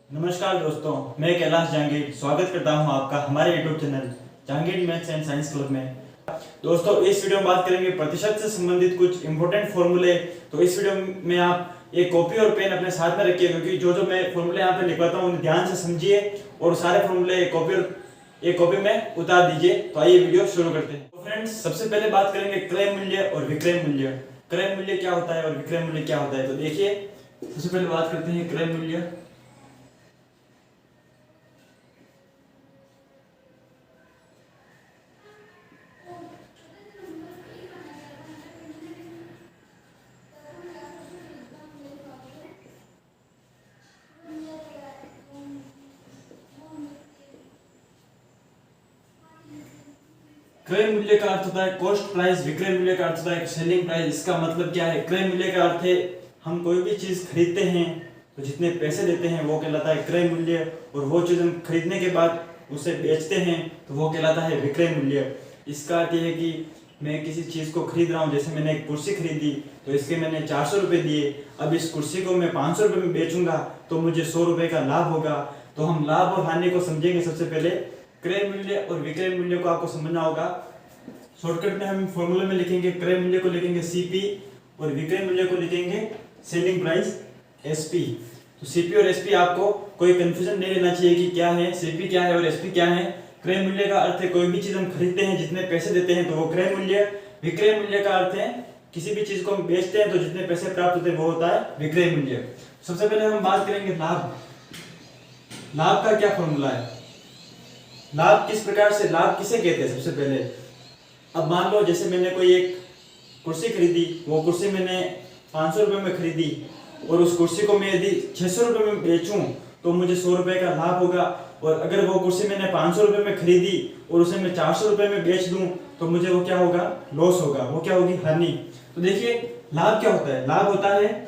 नमस्कार दोस्तों, मैं कैलाश जहांगीर स्वागत करता हूं आपका हमारे YouTube channel Jahangir maths and science club में। दोस्तों, इस वीडियो में बात करेंगे प्रतिशत से संबंधित कुछ इंपॉर्टेंट फॉर्मूले। तो इस वीडियो में आप एक कॉपी और पेन अपने साथ में रखिए, क्योंकि जो मैं फॉर्मूले यहाँ पे लिखवाता हूँ उन्हें ध्यान से समझिए और सारे फॉर्मूले एक कॉपी में उतार दीजिए। तो आइए वीडियो शुरू करते हैं। तो फ्रेंड्स, सबसे पहले बात करेंगे क्रय मूल्य और विक्रय मूल्य। क्रय मूल्य क्या होता है और विक्रय मूल्य क्या होता है। तो देखिए, सबसे पहले बात करते हैं क्रय मूल्य। क्रय मूल्य का अर्थ होता है कॉस्ट प्राइस, विक्रय मूल्य का अर्थ होता है सेलिंग प्राइस। इसका मतलब क्या है? क्रय मूल्य का अर्थ है हम कोई भी चीज खरीदते हैं तो जितने पैसे देते हैं वो कहलाता है क्रय मूल्य, और वो चीज हम खरीदने के बाद उसे बेचते हैं तो वो कहलाता है विक्रय मूल्य। इसका अर्थ यह है कि मैं किसी चीज को खरीद रहा हूँ, जैसे मैंने एक कुर्सी खरीदी तो इसके मैंने 400 रुपये दिए। अब इस कुर्सी को मैं 500 रुपये में बेचूंगा तो मुझे 100 रुपये का लाभ होगा। तो हम लाभ और हानि को समझेंगे। सबसे पहले क्रय मूल्य और विक्रय मूल्य को आपको समझना होगा। शॉर्टकट में हम फॉर्मूले में लिखेंगे, क्रय मूल्य को लिखेंगे सीपी और विक्रय मूल्य को लिखेंगे सेलिंग प्राइस एसपी। तो सीपी और एसपी आपको कोई कंफ्यूजन नहीं रहना चाहिए कि क्या है सीपी क्या है और एसपी क्या है। क्रय मूल्य का अर्थ है कोई भी चीज हम खरीदते हैं जितने पैसे देते हैं तो वो क्रय मूल्य। विक्रय मूल्य का अर्थ है किसी भी चीज को हम बेचते हैं तो जितने पैसे प्राप्त होते हैं वो होता है विक्रय मूल्य। सबसे पहले हम बात करेंगे लाभ। लाभ का क्या फॉर्मूला है? लाभ किस प्रकार से, लाभ किसे कहते हैं? सबसे पहले अब मान लो जैसे मैंने कोई एक कुर्सी खरीदी, वो कुर्सी मैंने 500 रुपये में खरीदी और उस कुर्सी को मैं यदि 600 रुपये में बेचूं तो मुझे 100 रुपये का लाभ होगा। और अगर वो कुर्सी मैंने 500 रुपये में खरीदी और उसे मैं 400 रुपये में बेच दूं तो मुझे वो क्या होगा? लॉस होगा। वो क्या होगी? हानि। तो देखिए, लाभ क्या होता है? लाभ होता है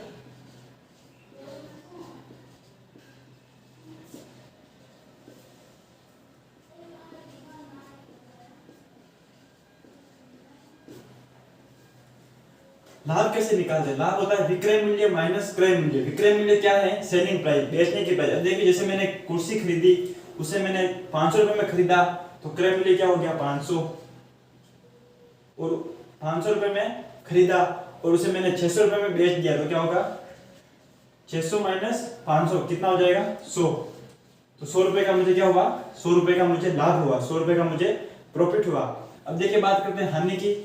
लाभ कैसे निकालते हैं? लाभ होता है विक्रय मूल्य माइनस क्रय मूल्य। विक्रय मूल्य क्या है? सेलिंग प्राइस, बेचने की प्राइस। अब देखिए, जैसे मैंने कुर्सी खरीदी, उसे मैंने 500 रुपये में खरीदा तो क्रय मूल्य क्या हो गया? 500। और 500 रुपये में खरीदा और उसे मैंने 600 रुपये में बेच दिया तो क्या होगा? 600 माइनस 500 कितना हो जाएगा? 100। तो 100 रुपये का मुझे क्या हुआ? 100 रुपये का मुझे लाभ हुआ, 100 रुपये का मुझे प्रॉफिट हुआ। अब देखिए, बात करते हैं हानि की।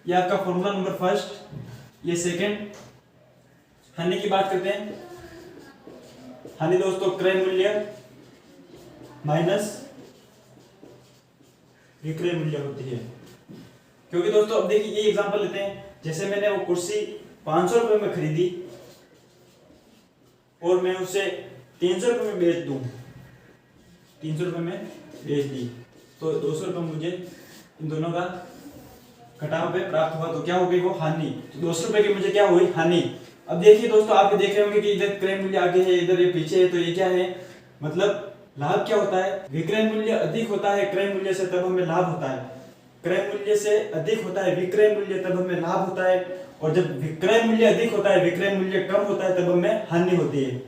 ये आपका फॉर्मूला नंबर फर्स्ट, ये सेकंड। हानि की बात करते हैं। हानि दोस्तों क्रय मूल्य माइनस विक्रय मूल्य होती है। क्योंकि दोस्तों अब देखिए, ये एग्जांपल लेते हैं। जैसे मैंने वो कुर्सी 500 रुपये में खरीदी और मैं उसे 300 रुपये में बेच दूं, 300 रुपये में बेच दी तो 200 रुपये मुझे इन दोनों का घटाव पे प्राप्त हुआ तो क्या हो गई? वो हानि। तो 200 रुपए की मुझे क्या हुई? हानि। अब देखिए दोस्तों, आप देख रहे होंगे कि इधर क्रय मूल्य आगे है, इधर ये पीछे है, तो ये क्या है? मतलब लाभ क्या होता है? विक्रय मूल्य अधिक होता है क्रय मूल्य से तब हमें लाभ होता है। क्रय मूल्य से अधिक होता है विक्रय मूल्य तब हमें लाभ होता है। और जब विक्रय मूल्य अधिक होता है विक्रय मूल्य कम होता है तब हमें हानि होती है।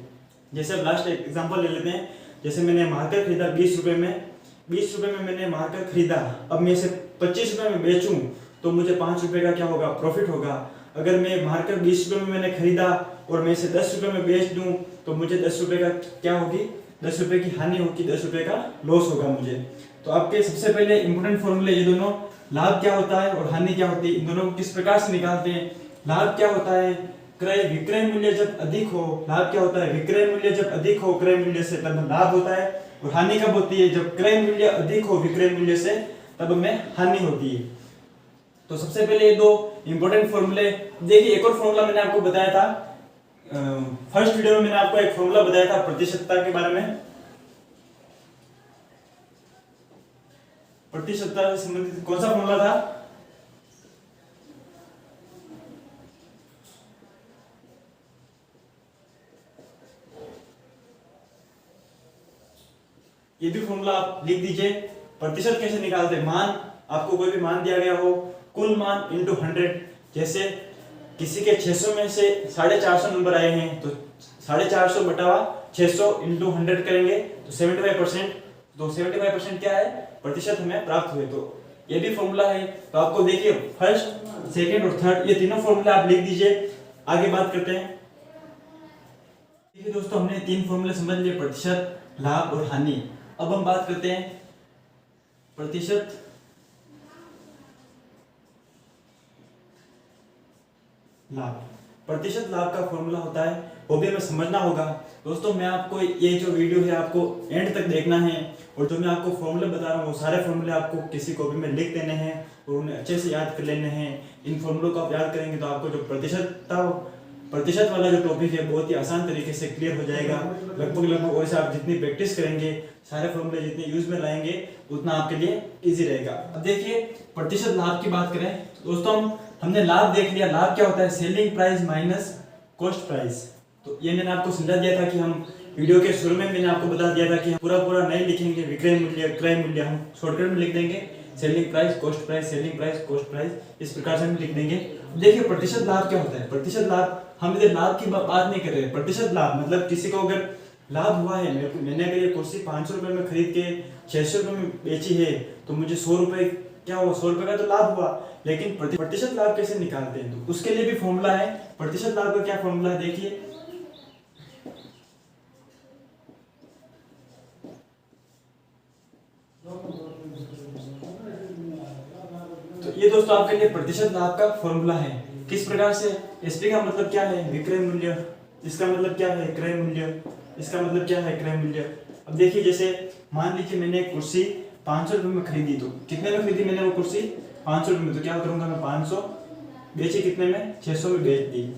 जैसे अब लास्ट एग्जाम्पल ले लेते हैं। जैसे मैंने मार्कर खरीदा 20 रुपये में, 20 रुपये में मैंने मार्कर खरीदा। अब मैं इसे 25 रुपये में बेचूं तो मुझे 5 रुपये का क्या होगा? प्रॉफिट होगा। अगर मैं मार्कर 20 रुपये में मैंने खरीदा और मैं इसे 10 रुपये में बेच दूं तो मुझे 10 रुपये का क्या होगी? 10 रुपये की हानि होगी, 10 रुपये का लॉस होगा मुझे। तो आपके सबसे पहले इंपोर्टेंट फॉर्मूले ये दोनों, लाभ क्या होता है और हानि क्या होती है, इन दोनों को किस प्रकार से निकालते हैं। लाभ क्या होता है? क्रय विक्रय मूल्य जब अधिक हो। लाभ क्या होता है? विक्रय मूल्य जब अधिक हो क्रय मूल्य से तब लाभ होता है। और हानि कब होती है? जब क्रय मूल्य अधिक हो विक्रय मूल्य से तब हमें हानि होती है। तो सबसे पहले ये दो इंपॉर्टेंट फॉर्मूले देखिए। एक और फॉर्मूला मैंने आपको बताया था, फर्स्ट वीडियो में मैंने आपको एक फॉर्मूला बताया था प्रतिशतता के बारे में। प्रतिशतता से संबंधित कौन सा फॉर्मूला था? ये भी फॉर्मूला आप लिख दीजिए। प्रतिशत कैसे निकालते हैं? मान, आपको कोई भी मान दिया गया हो, कुल मान इंटू 100। जैसे किसी के 600 में से 450 नंबर आए हैं तो 450 बटा 600 इंटू 100 करेंगे तो 75%। तो 75% क्या है, प्रतिशत हमें प्राप्त हुए। तो ये भी फॉर्मूला है। तो आपको देखिए फर्स्ट, सेकंड और थर्ड ये तीनों फॉर्मूला आप लिख दीजिए। आगे बात करते हैं। देखिए दोस्तों, हमने 3 फॉर्मूले समझ लिए, प्रतिशत, लाभ और हानि। अब हम बात करते हैं प्रतिशत लाभ। प्रतिशत लाभ का फॉर्मूला होता है, वो भी हमें समझना होगा। दोस्तों मैं आपको ये जो वीडियो है आपको एंड तक देखना है, और जो मैं आपको फॉर्मूले बता रहा हूँ वो सारे फॉर्मूले आपको किसी कॉपी में लिख देने हैं और उन्हें अच्छे से याद कर लेने हैं। इन फॉर्मूलों को आप याद करेंगे तो आपको जो प्रतिशत वाला जो टॉपिक है बहुत ही आसान तरीके से क्लियर हो जाएगा। लगभग वैसे आप जितनी प्रैक्टिस करेंगे, सारे फॉर्मूले जितने यूज में लाएंगे, उतना आपके लिए इजी रहेगा। अब देखिए प्रतिशत लाभ की बात करें तो दोस्तों हमने लाभ देख लिया। लाभ क्या होता है, selling price minus cost price. तो ये मैंने आपको समझा दिया था कि हम वीडियो के शुरू में मैंने आपको बता दिया था कि हम पूरा नहीं लिखेंगे विक्रय मूल्य क्रय मूल्य, हम शॉर्टकट में लिख देंगे selling price cost price, selling price cost price, इस प्रकार से हम लिख देंगे। देखिए प्रतिशत लाभ क्या होता है। प्रतिशत लाभ, हम इधर लाभ की बात नहीं कर रहे। प्रतिशत लाभ मतलब किसी को अगर लाभ हुआ है, मैंने अगर ये कुर्सी 500 रुपए में खरीद के 600 रुपए में बेची है तो मुझे 100 रुपए क्या हुआ, 100 रुपए का तो लाभ हुआ। लेकिन प्रतिशत लाभ कैसे निकालते हैं, तो उसके लिए भी फॉर्मूला है। प्रतिशत लाभ का क्या फॉर्मूला है देखिए, तो ये दोस्तों आपके लिए प्रतिशत लाभ का फॉर्मूला है। किस प्रकार से, एसपी का मतलब क्या है, विक्रय मूल्य, इसका मतलब क्या है, क्रय मूल्य, इसका मतलब क्या है, क्रय मूल्य। अब देखिए जैसे मान लीजिए मैंने एक कुर्सी 500 रुपए में खरीदी, तो कितने में खरीदी मैंने वो कुर्सी, 500 रुपए में। तो क्या करूंगा मैं, 500 बेची कितने में, 600 में बेच दी।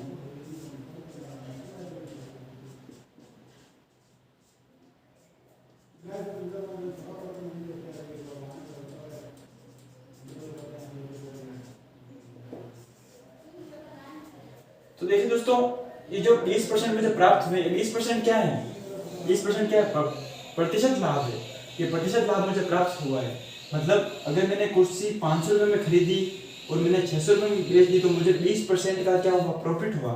तो देखिए दोस्तों ये जो 20% मुझे प्राप्त हुए, 20% क्या है, 20% क्या है, प्रतिशत लाभ है। ये प्रतिशत लाभ मुझे प्राप्त हुआ है। मतलब अगर मैंने कुर्सी 500 रुपए में खरीदी और मैंने 600 रुपए में बेच दी तो मुझे 20% का क्या हुआ, प्रॉफिट हुआ,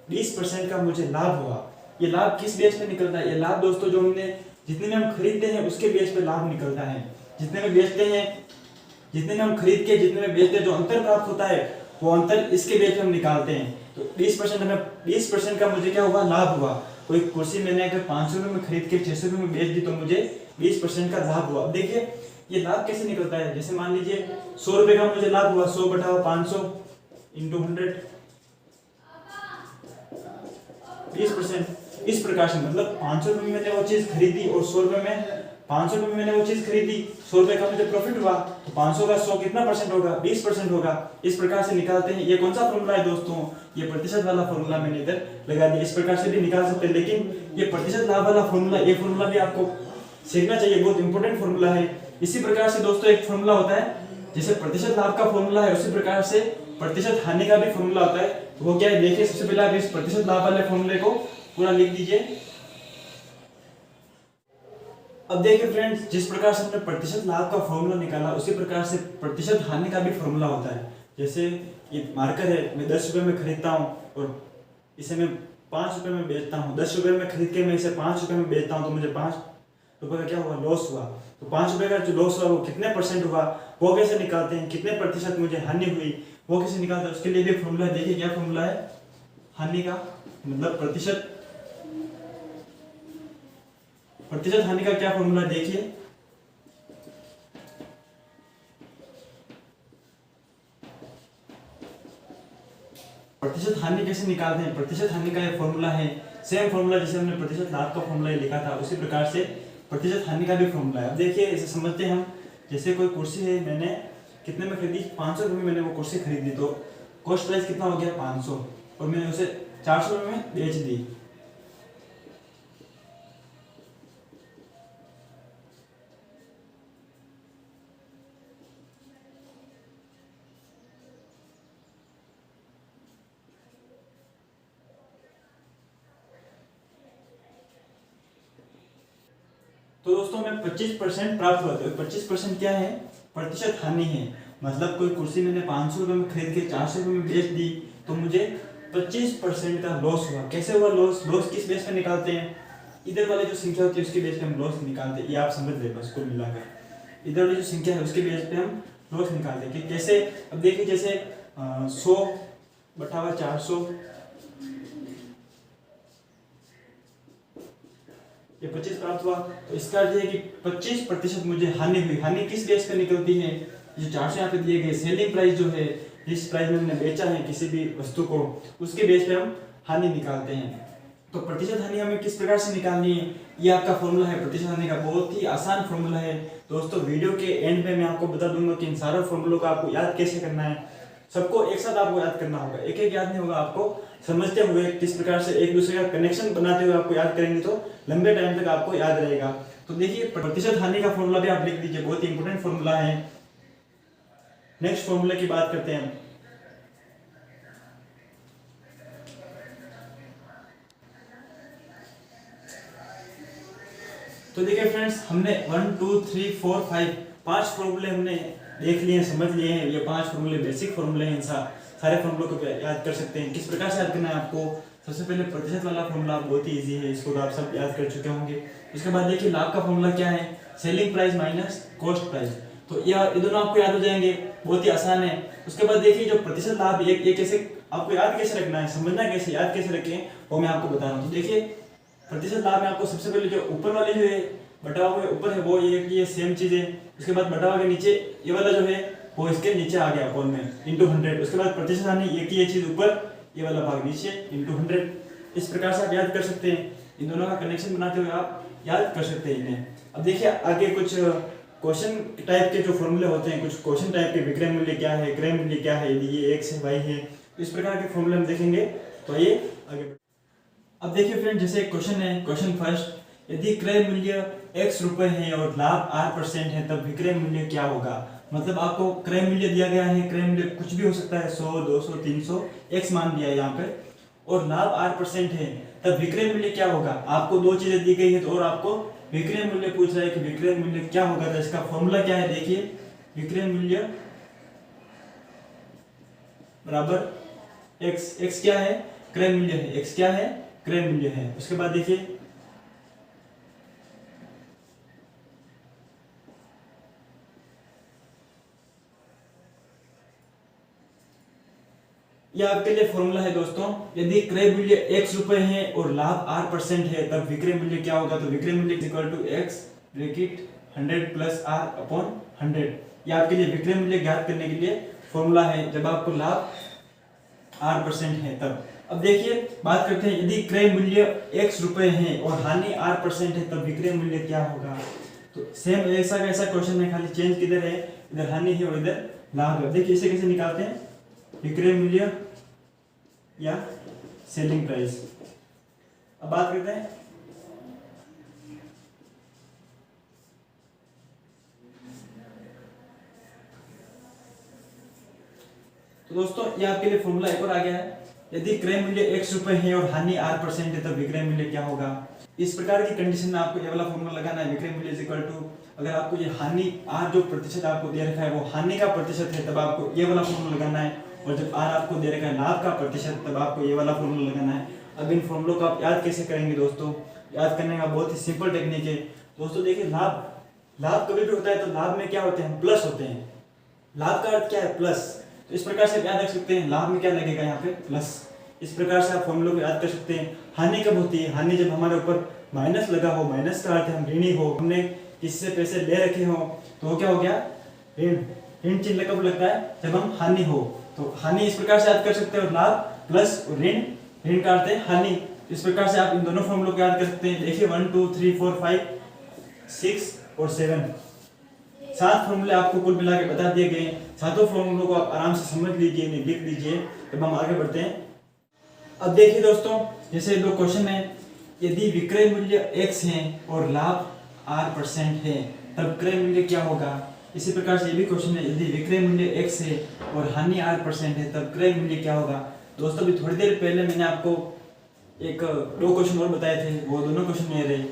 20% का मुझे लाभ हुआ। ये लाभ किस बेस पे निकलता है, ये लाभ दोस्तों जो हमने जितने में हम खरीदते हैं उसके बेस पे लाभ निकलता है। जितने में बेचते हैं, जितने में हम खरीद के जितने में बेचते हैं, जो अंतर प्राप्त होता है वो अंतर इसके बेस पे हम निकालते हैं। तो 20% हमें 20% का मुझे क्या हुआ, लाभ हुआ। कोई कुर्सी मैंने अगर 500 रुपए में खरीद के 600 रुपए में बेच दी तो मुझे 20% का लाभ हुआ। अब देखिए ये लाभ कैसे निकलता है, जैसे मान लीजिए 100 रुपए का मुझे लाभ हुआ, 100 बटा 500 इंटू 100, 20%। इस प्रकार से मतलब 500 रुपए में मैंने वो चीज खरीदी और 100 रुपए में 500 रुपए में मैंने वो चीज खरीदी, 100 रुपए का मुझे प्रॉफिट हुआ, तो 500 का 100 कितना परसेंट होगा, 20% होगा। इस प्रकार से निकालते हैं। ये कौन सा फॉर्मूला है दोस्तों, ये प्रतिशत वाला फॉर्मूला मैंने इधर लगा दिया। इस प्रकार से भी निकाल सकते हैं, लेकिन ये प्रतिशत लाभ वाला फॉर्मूला, ये फॉर्मूला भी आपको सीखना चाहिए, बहुत इंपॉर्टेंट फॉर्मूला है। इसी प्रकार से दोस्तों एक फॉर्मूला होता है, जैसे प्रतिशत लाभ का फॉर्मूला है उसी प्रकार से प्रतिशत हानि का भी फॉर्मूला होता है। तो वो क्या है देखिए, सबसे पहले आप इस प्रतिशत लाभ वाले फॉर्मूले को पूरा लिख दीजिए। अब देखिए फ्रेंड्स, जिस प्रकार से हमने प्रतिशत लाभ का फॉर्मूला निकाला उसी प्रकार से प्रतिशत हानि का भी फॉर्मूला होता है। जैसे ये मार्कर है, मैं 10 रुपए में खरीदता हूँ और इसे मैं 5 रुपए में बेचता हूँ। 10 रुपए में खरीद के मैं इसे 5 रुपए में बेचता हूँ तो मुझे 5 रुपए का क्या हुआ, लॉस हुआ। तो 5 रुपए का जो लॉस हुआ वो कितने परसेंट हुआ, वो कैसे निकालते हैं, कितने प्रतिशत मुझे हानि हुई वो कैसे निकालते हैं, उसके लिए भी फॉर्मूला है। देखिए क्या फॉर्मूला है, हानि का मतलब प्रतिशत हानि का क्या फॉर्मूला है देखिए, प्रतिशत हानि कैसे निकालते हैं। प्रतिशत हानि का ये फॉर्मूला है, सेम फॉर्मूला जैसे हमने प्रतिशत लाभ का फॉर्मूला लिखा था उसी प्रकार से प्रतिशत हानि का भी फॉर्मूला है। अब देखिए इसे समझते हैं हम। जैसे कोई कुर्सी है, मैंने कितने में खरीदी, 500 रुपए में मैंने वो कुर्सी खरीदी, तो कॉस्ट प्राइस कितना हो गया 500 और मैंने उसे 400 रुपए में बेच दी। तो दोस्तों में 25% प्राप्त हुआ। तो 25% क्या है, प्रतिशत हानि है। मतलब कोई कुर्सी मैंने 500 रुपए में खरीद के 400 रुपए में बेच दी तो मुझे 25% का लॉस हुआ। कैसे हुआ लॉस? लॉस किस बेस पे निकालते हैं? इधर वाली जो संख्या होती है उसके बेस पे हम लॉस निकालते हैं। ये आप समझ ले बस कुल मिलाकर। इधर वाली जो संख्या है उसके बेस पे हम लॉस निकालते हैं कि कैसे। अब देखिए जैसे 100 बटा हुआ 400, ये 25 प्राप्त हुआ। तो इसका अर्थ है कि 25% मुझे हानि हुई। हानि किस बेस पे निकलती है? जो 400 यहाँ पे दिए गए सेलिंग प्राइस जो है, जिस प्राइस में हमने बेचा है किसी भी वस्तु को, उसके बेस पे हम हानि निकालते हैं। तो प्रतिशत हानि हमें किस प्रकार से निकालनी है, ये आपका फॉर्मूला है प्रतिशत हानि का। बहुत ही आसान फॉर्मूला है दोस्तों। वीडियो के एंड में मैं आपको बता दूंगा कि इन सारे फॉर्मूलों का आपको याद कैसे करना है। सबको एक साथ आपको याद करना होगा, एक एक याद नहीं होगा। आपको समझते हुए किस प्रकार से एक दूसरे का कनेक्शन बनाते हुए आपको याद करेंगे तो लंबे टाइम तक आपको याद रहेगा। तो देखिए प्रतिशत हानि का फॉर्मूला भी आप लिख दीजिए, बहुत ही इंपॉर्टेंट फॉर्मूला है। नेक्स्ट फॉर्मूले की बात करते हैं। तो देखिए फ्रेंड्स, हमने 1 2 3 4 5 5 फॉर्मूले हमने देख लिए हैं, समझ लिए हैं। ये 5 फॉर्मूले बेसिक फॉर्मूले हैं। सारे फॉर्मूलों को याद कर सकते हैं। किस प्रकार से याद करना है आपको? सबसे पहले प्रतिशत वाला फॉर्मूला बहुत ही इजी है, इसको तो आप सब याद कर चुके होंगे। उसके बाद देखिए लाभ का फॉर्मूला क्या है? Selling price minus cost price. तो ये दोनों आपको याद हो जाएंगे, बहुत ही आसान है। उसके बाद देखिए जो प्रतिशत लाभ, ये कैसे आपको याद कैसे रखना है, समझना कैसे, याद कैसे रखें, वो मैं आपको बता रहा हूँ। तो देखिए प्रतिशत लाभ में आपको सबसे पहले जो ऊपर वाले जो है बटा हुआ ऊपर है वो ये सेम चीज है। उसके बाद बटा हुआ के नीचे ये वाला जो है वो इसके नीचे आ गया अपॉन में इंटू 100। उसके बाद प्रतिशत हानि ये चीज ऊपर, ये वाला भाग नीचे इंटू 100। इस प्रकार से आप याद कर सकते हैं। इन दोनों का कनेक्शन बनाते हुए आप याद कर सकते हैं इन्हें। अब देखिए आगे कुछ क्वेश्चन टाइप के जो फॉर्मूले होते हैं, कुछ क्वेश्चन टाइप के, विक्रय मूल्य क्या है, क्रय मूल्य क्या है, यदि ये x है y है, तो इस प्रकार के फॉर्मूले हम देखेंगे। तो ये आगे अब देखिए फ्रेंड, जैसे एक क्वेश्चन है, क्वेश्चन फर्स्ट, यदि क्रय मूल्य x रुपए है और लाभ 8% है तब विक्रय मूल्य क्या होगा। मतलब आपको क्रय मूल्य दिया गया है, क्रय मूल्य कुछ भी हो सकता है, 100 200 300, x मान दिया है यहाँ पे, और लाभ 8% है तब विक्रय मूल्य क्या होगा। आपको दो चीजें दी गई है तो और आपको विक्रय मूल्य पूछ रहा है कि विक्रय मूल्य क्या होगा। तो इसका फॉर्मूला क्या है? देखिए विक्रय मूल्य बराबर x क्या है? क्रय मूल्य है। x क्या है? क्रय मूल्य है। उसके बाद देखिए यह आपके लिए फॉर्मूला है दोस्तों। यदि क्रय मूल्य x रुपए है और लाभ 8% है तब विक्रय मूल्य क्या होगा। तो विक्रय मूल्य equal to x bracket 100 plus r upon 100। ये आपके लिए विक्रय मूल्य ज्ञात करने के लिए फॉर्मूला है जब आपको लाभ 8% है तब। अब देखिए बात करते हैं, यदि क्रय मूल्य x रुपए है और हानि 8% है तब विक्रय मूल्य क्या होगा। तो सेम ऐसा का ऐसा क्वेश्चन है, खाली चेंज किधर है, इधर हानि है और इधर लाभ है। देखिए इसे कैसे निकालते हैं, विक्रय मूल्य या सेलिंग प्राइस। अब बात करते हैं तो दोस्तों ये आपके लिए फॉर्मूला एक और आ गया है। यदि क्रय मूल्य x रुपए है और हानि 8% है तब विक्रय मूल्य क्या होगा। इस प्रकार की कंडीशन में आपको ये वाला फॉर्मूला लगाना है, विक्रय मूल्य इज इक्वल टू, अगर आपको ये हानि r जो प्रतिशत आपको दे रखा है वो हानि का प्रतिशत है तब आपको ये वाला फॉर्मूला लगाना है, और जब r आपको दे रखा है लाभ का प्रतिशत तब आपको ये वाला फॉर्मूला लगाना है। अब इन फॉर्मूलों को आप याद कैसे करेंगे दोस्तों, याद करने का बहुत ही सिंपल टेक्निक है दोस्तों। देखिए लाभ कभी भी होता है तो लाभ में क्या होते हैं, प्लस होते हैं। लाभ का अर्थ क्या है, प्लस। तो इस प्रकार से याद रख सकते हैं, लाभ में क्या लगेगा यहाँ पे, प्लस। इस प्रकार से आप फॉर्मूलों को याद कर सकते हैं। हानि कब होती है, हानि जब हमारे ऊपर माइनस लगा हो, माइनस का अर्थ है हम ऋणी हो, हमने किसी से पैसे ले रखे हो तो क्या हो गया, ऋण। ऋण चिन्ह कब लगता है, जब हम हानि हो। तो हानि इस प्रकार से याद कर सकते हैं, और लाभ प्लस और ऋण, ऋण का अर्थ है हानि। इस प्रकार से आप इन दोनों फॉर्मूलों को याद कर सकते हैं। देखिए 1 2 3 4 5 6 और 7 7 फॉर्मूले आपको कुल मिला के बता दिए गए। सातों फॉर्मूलों को आप आराम से समझ लीजिए, इन्हें लिख लीजिए। तब हम आगे बढ़ते हैं। अब देखिए दोस्तों, जैसे दो क्वेश्चन है, यदि विक्रय मूल्य x है और लाभ 8% है तब क्रय मूल्य क्या होगा। इसी प्रकार से ये भी क्वेश्चन है, यदि विक्रय मूल्य x है और हानि 8% है तब क्रय मूल्य क्या होगा। दोस्तों अभी थोड़ी देर पहले मैंने आपको दो क्वेश्चन और बताए थे, वो दोनों क्वेश्चन नहीं रहे।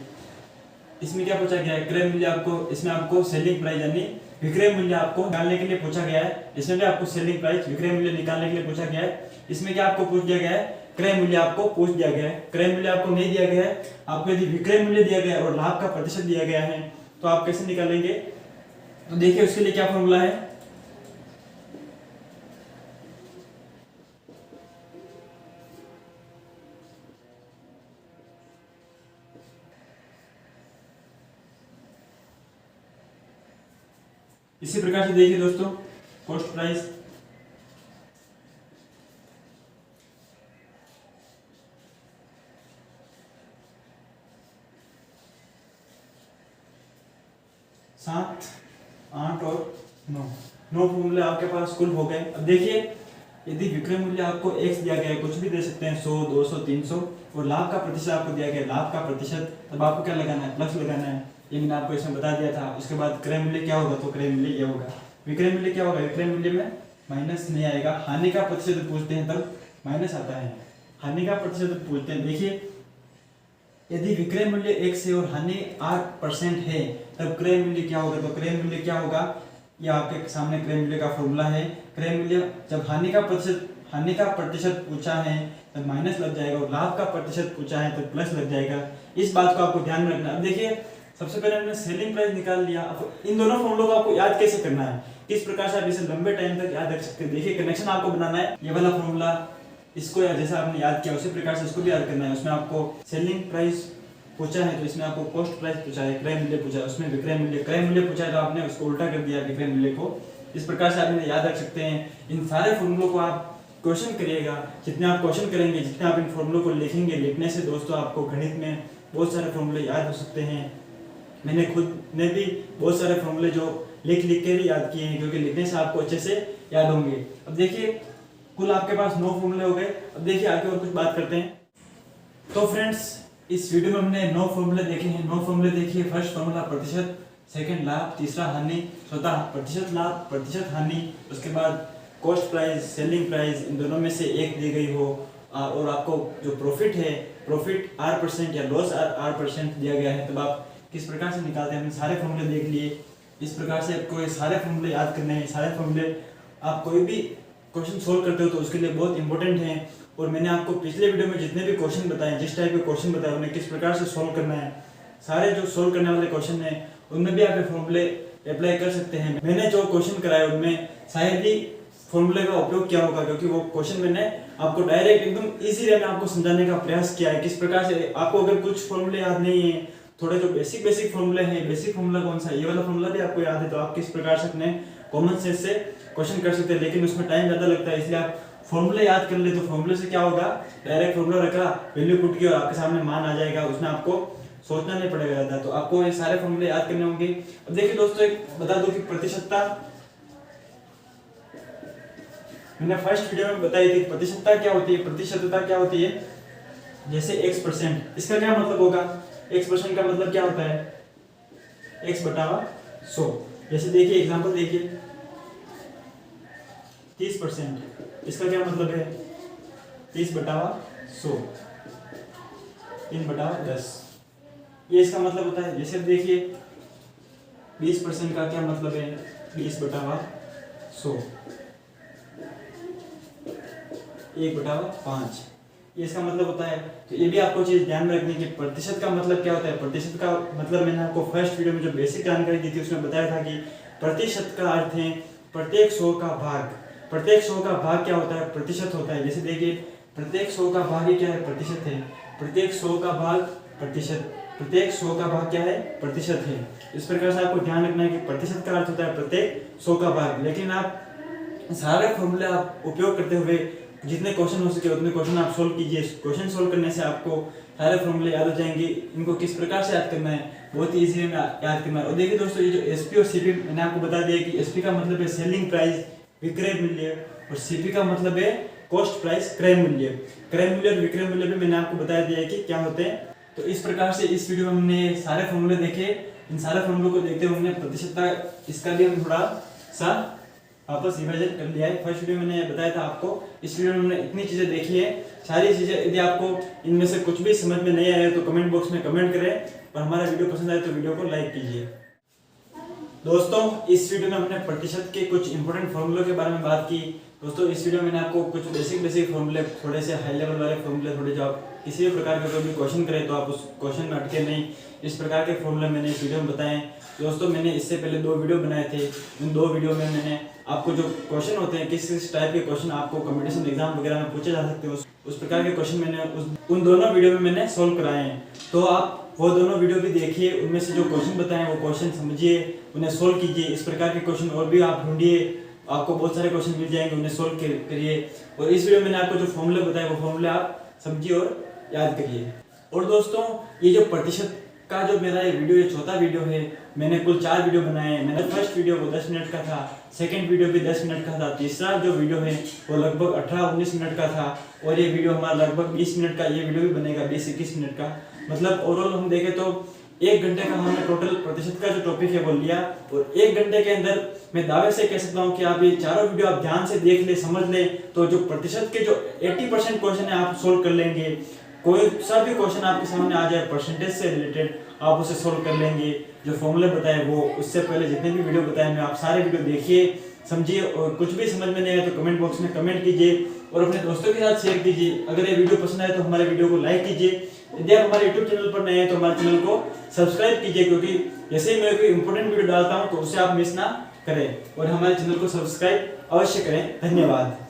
इसमें क्या पूछा गया है, क्रय मूल्य आपको, इसमें आपको सेलिंग प्राइस यानी विक्रय मूल्य आपको निकालने के लिए पूछा गया है। इसमें भी आपको सेलिंग प्राइस विक्रय मूल्य निकालने के लिए पूछा गया है। इसमें क्या आपको पूछ दिया गया है, क्रय मूल्य आपको पूछ दिया गया है। क्रय मूल्य आपको नहीं दिया गया है, आपको यदि विक्रय मूल्य दिया गया है और लाभ का प्रतिशत दिया गया है तो आप कैसे निकालेंगे? तो देखिए उसके लिए क्या फॉर्मूला है, इसी प्रकार से देखिए दोस्तों, कॉस्ट प्राइस सात, 8 और 9 फॉर्मूले आपके पास कुल हो गए। अब देखिए यदि विक्रय मूल्य आपको x दिया गया है, कुछ भी दे सकते हैं 100, 200, 300, और लाभ का प्रतिशत आपको दिया गया है, लाभ का प्रतिशत, तब आपको क्या लगाना है, प्लस लगाना है। ये मैंने आपको इसमें बता दिया था। उसके बाद क्रय मूल्य क्या होगा, तो क्रय मूल्य ये होगा। विक्रय मूल्य क्या होगा, विक्रय मूल्य में माइनस नहीं आएगा। हानि का प्रतिशत पूछते हैं तब माइनस आता है, हानि का प्रतिशत पूछते हैं। देखिए यदि विक्रय मूल्य 1 से और हानि 8% है तब क्रय मूल्य क्या होगा, तो क्रय मूल्य क्या होगा, ये आपके सामने क्रय मूल्य का फॉर्मूला है। क्रय मूल्य जब हानि का प्रतिशत पूछा है तब माइनस लग जाएगा, और लाभ का प्रतिशत पूछा है तो प्लस लग जाएगा। इस बात को आपको ध्यान में रखना। अब देखिए सबसे पहले हमने सेलिंग प्राइस निकाल लिया। अब इन दोनों फॉर्मूलों को आपको याद कैसे करना है, किस प्रकार से आप इसे लंबे टाइम तक याद रख सकते हैं। देखिए कनेक्शन आपको बनाना है, ये वाला फॉर्मूला इसको या जैसा आपने याद किया उसी प्रकार से इसको भी याद करना है। उसमें आपको सेलिंग प्राइस पूछा है तो इसमें आपको कॉस्ट प्राइस पूछा है, क्रय मूल्य पूछा है, उसमें विक्रय मूल्य पूछा है तो आपने उसको उल्टा कर दिया विक्रय मूल्य को। इस प्रकार से आप इन्हें याद रख सकते हैं। इन सारे फॉर्मूलों को आप क्वेश्चन करिएगा, जितने आप क्वेश्चन करेंगे, जितने आप इन फॉर्मूलों को लिखेंगे, लिखने से दोस्तों आपको गणित में बहुत सारे फॉर्मूले याद हो सकते हैं। मैंने खुद ने भी बहुत सारे फॉर्मूले जो लिख के भी याद किए हैं, क्योंकि लिखने से आपको अच्छे से याद होंगे। अब देखिए कुल आपके पास 9 फॉर्मूले हो गए। अब देखिए आगे और कुछ बात करते हैं। तो फ्रेंड्स इस वीडियो में हमने 9 फॉर्मूले देखे हैं। 9 फॉर्मूले देखिए, फर्स्ट फॉर्मूला प्रतिशत, सेकंड लाभ, तीसरा हानि, चौथा प्रतिशत लाभ, प्रतिशत हानि, उसके बाद कॉस्ट प्राइस, सेलिंग प्राइस, इन दोनों में से एक दी गई हो, और आपको जो प्रॉफिट है, प्रॉफिट 8% या लॉस 8% दिया गया है, तब आप किस प्रकार से निकालते हैं। हमने सारे फॉर्मूले देख लिए। इस प्रकार से आपको ये सारे फॉर्मूले याद करने हैं। सारे फॉर्मूले आप कोई भी क्वेश्चन सोल्व करते हो तो उसके लिए बहुत इंपॉर्टेंट हैं। और मैंने आपको पिछले वीडियो में जितने भी क्वेश्चन बताए, जिस टाइप के क्वेश्चन बताए, उन्हें किस प्रकार से सोल्व करना है, सारे जो सोल्व करने वाले क्वेश्चन हैं उनमें भी आप ये फॉर्मूले अप्लाई कर सकते हैं। मैंने जो क्वेश्चन कराए उनमें शायद ही फॉर्मूले का उपयोग किया होगा, क्योंकि वो क्वेश्चन मैंने आपको डायरेक्ट एकदम इजी वे में आपको समझाने का प्रयास किया है। किस प्रकार से आपको अगर कुछ फॉर्मूले याद नहीं है, थोड़े जो बेसिक फॉर्मूले हैं, बेसिक फॉर्मूला कौन सा है, ये वाला फॉर्मूला भी आपको याद है, तो आप किस प्रकार से अपने कॉमन सेंस से क्वेश्चन कर सकते हैं। लेकिन उसमें टाइम ज़्यादा लगता है, इसलिए आप फॉर्मूले याद कर ले। तो फॉर्मूले से क्या होगा, डायरेक्ट फॉर्मूला रखा, वैल्यू पुट की और आपके सामने मान आ जाएगा, उसमें आपको सोचना नहीं पड़ेगा ज़्यादा। तो आपको ये सारे फॉर्मूले याद करने होंगे। अब देखिए दोस्तों, एक बता दो कि प्रतिशतता मैंने फर्स्ट वीडियो में बताई थी। प्रतिशतता क्या होती है, प्रतिशतता क्या होती है, जैसे x%, इसका क्या मतलब होगा, x% का मतलब क्या होता है, x बटा 100। जैसे देखिए एग्जांपल देखिए 30%, इसका क्या मतलब है, 30 बटा 100, 3 बटा 10, ये इसका मतलब होता है। जैसे देखिए 20% का क्या मतलब है, 20 बटा 100, 1 बटा 5, ये इसका मतलब होता है। तो ये भी आपको चीज ध्यान में रखनी है कि प्रतिशत का मतलब क्या होता है। प्रतिशत का मतलब मैंने आपको फर्स्ट वीडियो में जो बेसिक जानकारी दी थी उसमें बताया था कि प्रतिशत का अर्थ है प्रत्येक 100 का भाग। प्रत्येक 100 का भाग क्या होता है, प्रतिशत होता है। जैसे देखिए प्रत्येक 100 का भाग क्या है, प्रतिशत है। प्रत्येक 100 का भाग प्रतिशत, प्रत्येक 100 का भाग क्या है, प्रतिशत है। इस प्रकार से आपको ध्यान रखना है कि प्रतिशत का अर्थ होता है प्रत्येक 100 का भाग। लेकिन आप सारे फॉर्मूले आप उपयोग करते हुए जितने क्वेश्चन हो सके उतने क्वेश्चन आप सोल्व कीजिए। क्वेश्चन सोल्व करने से आपको सारे फॉर्मूले याद हो जाएंगे। इनको किस प्रकार से याद करना है, बहुत ही इजी में याद करना है। और देखिए दोस्तों, ये जो एसपी और सीपी मैंने आपको बता दिया कि एसपी का मतलब है सेलिंग प्राइस, विक्रय मूल्य, और सीपी का मतलब है कॉस्ट प्राइस, क्रय मूल्य। क्रय मूल्य और विक्रय मूल्य भी मैंने आपको बताया दिया है कि क्या होते हैं। तो इस प्रकार से इस वीडियो में हमने सारे फॉर्मूले देखे। इन सारे फॉर्मूलों को देखते हुए हमने प्रतिशतता, इसका भी हम थोड़ा सा वापस रिवाइजन कर लिया है। फर्स्ट वीडियो में मैंने बताया था आपको, इस वीडियो में हमने इतनी चीजें देखी है, सारी चीजें। यदि आपको इनमें से कुछ भी समझ में नहीं आया तो कमेंट बॉक्स में कमेंट करें, और हमारा वीडियो पसंद आए तो वीडियो को लाइक कीजिए। दोस्तों इस वीडियो में हमने प्रतिशत के कुछ इंपॉर्टेंट फॉर्मूलों के बारे में बात की। दोस्तों इस वीडियो में मैंने आपको कुछ बेसिक फॉर्मूले, थोड़े से हाई लेवल वाले फॉर्मूले, थोड़े जो आप किसी भी प्रकार का कोई भी क्वेश्चन करें तो आप उस क्वेश्चन में अटके नहीं, इस प्रकार के फॉर्मूले मैंने इस वीडियो में बताए। दोस्तों मैंने इससे पहले 2 वीडियो बनाए थे। उन 2 वीडियो में मैंने आपको जो क्वेश्चन होते हैं, किस टाइप के क्वेश्चन आपको कॉम्पिटिशन एग्जाम वगैरह में पूछे जा सकते हैं, उस प्रकार के क्वेश्चन मैंने उन दोनों वीडियो में मैंने सोल्व कराए हैं। तो आप वो दोनों वीडियो भी देखिए, उनमें से जो क्वेश्चन बताएं वो क्वेश्चन समझिए, उन्हें सोल्व कीजिए। इस प्रकार के क्वेश्चन और भी आप ढूंढिए, आपको बहुत सारे क्वेश्चन मिल जाएंगे, उन्हें सोल्व करिए। और इस वीडियो में मैंने आपको जो फॉर्मूले बताए वो फॉर्मूले आप समझिए और याद करिए। और दोस्तों ये जो प्रतिशत का जो मेरा ये वीडियो, ये चौथा वीडियो है, मैंने कुल 4 वीडियो बनाए हैं। मैंने फर्स्ट वीडियो वो 10 मिनट का था, सेकंड वीडियो भी 10 मिनट का था, तीसरा जो वीडियो है वो लगभग 18-19 मिनट का था, और ये वीडियो हमारा लगभग 20 मिनट का, ये वीडियो भी बनेगा 20-21 मिनट का। मतलब ओवरऑल हम देखें तो 1 घंटे का हमने टोटल प्रतिशत का जो टॉपिक है वो लिया। और 1 घंटे के अंदर मैं दावे से कह सकता हूँ कि आप ये चारों वीडियो आप ध्यान से देख ले, समझ ले, तो जो प्रतिशत के जो 80% क्वेश्चन है आप सोल्व कर लेंगे। कोई सा भी क्वेश्चन आपके सामने आ जाए परसेंटेज से रिलेटेड, आप उसे सोल्व कर लेंगे। जो फॉर्मूले बताए वो, उससे पहले जितने भी वीडियो बताए मैं, आप सारे वीडियो देखिए, समझिए, और कुछ भी समझ में नहीं आए तो कमेंट बॉक्स में कमेंट कीजिए और अपने दोस्तों के साथ शेयर कीजिए। अगर ये वीडियो पसंद आए तो हमारे वीडियो को लाइक कीजिए। यदि आप हमारे यूट्यूब चैनल पर नए हैं तो हमारे चैनल को सब्सक्राइब कीजिए, क्योंकि जैसे ही मैं कोई इंपॉर्टेंट वीडियो डालता हूँ तो उसे आप मिस ना करें, और हमारे चैनल को सब्सक्राइब अवश्य करें। धन्यवाद।